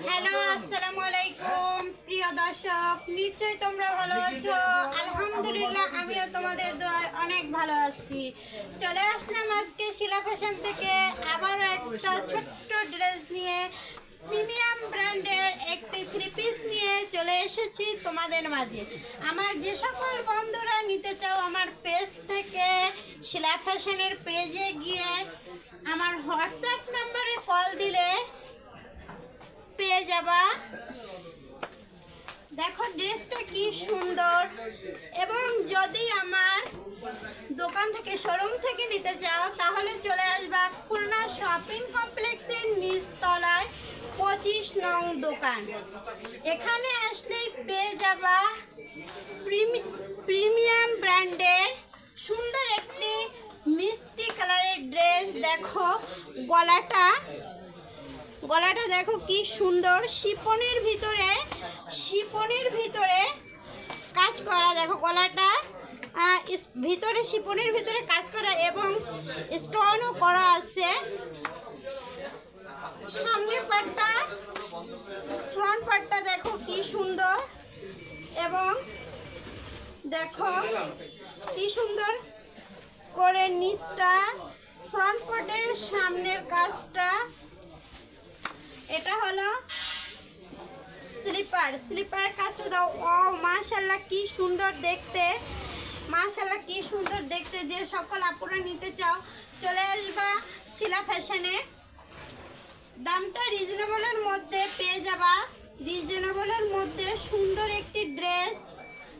Hello, আসসালামু আলাইকুম প্রিয় দর্শক, নিশ্চয়ই তোমরা ভালো আছো। আলহামদুলিল্লাহ, আমিও তোমাদের দোয়ায় অনেক ভালো আছি। চলে আসলাম আজকে শিলা ফ্যাশন থেকে আবারও একটা ছোট্ট ড্রেস নিয়ে, প্রিমিয়াম ব্র্যান্ডের একটি থ্রি পিস নিয়ে চলে এসেছি তোমাদের মাঝে। আমার যে সকল বন্ধুরা নিতে চাও আমার পেজ থেকে শিলা ফ্যাশনের পেজে গিয়ে আমার হোয়াটসঅ্যাপ নাম্বারে কল দিলে পেয়ে যাবা। দেখো ড্রেসটা কি সুন্দর। এবং যদি আমার দোকান থেকে শোরুম থেকে নিতে চাও তাহলে চলে আসবা খুলনা শপিং কমপ্লেক্সের নিচতলায় 25 নং দোকান। এখানে আসলেই পেয়ে যাবা প্রিমিয়াম ব্র্যান্ডের সুন্দর একটি মিষ্টি কালারের ড্রেস। দেখো গলাটা দেখো কি সুন্দর, শিপনের ভিতরে কাজ করা। দেখো গলাটা ভিতরে শিপনের ভিতরে কাজ করা এবং স্টোনও করা আছে। সামনের পাটটা, ফ্রন্ট পাটটা দেখো কি সুন্দর। এবং দেখো কি সুন্দর করে নিচটা, ফ্রন্ট পাটের সামনের কাজটা। এটা হলো স্লিপার কাজটা দাও। ও মাশাআল্লাহ কি সুন্দর দেখতে, মাশাআল্লাহ কি সুন্দর দেখতে। যে সকল আপুরা নিতে চাও চলে আসবা শিলা ফ্যাশনে। দামটা রিজনেবলের মধ্যে পেয়ে যাবা, রিজনেবলের মধ্যে সুন্দর একটি ড্রেস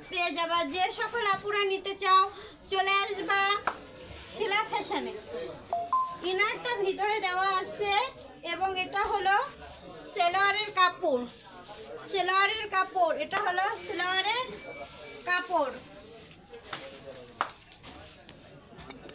পেয়ে যাবা। যে সকল আপুরা নিতে চাও চলে আসবা শিলা ফ্যাশনে। ইনারটা ভিতরে দেওয়া আছে এবং এটা হলো সেলোয়ারের কাপড়। এটা হলো সেলোয়ারের কাপড়।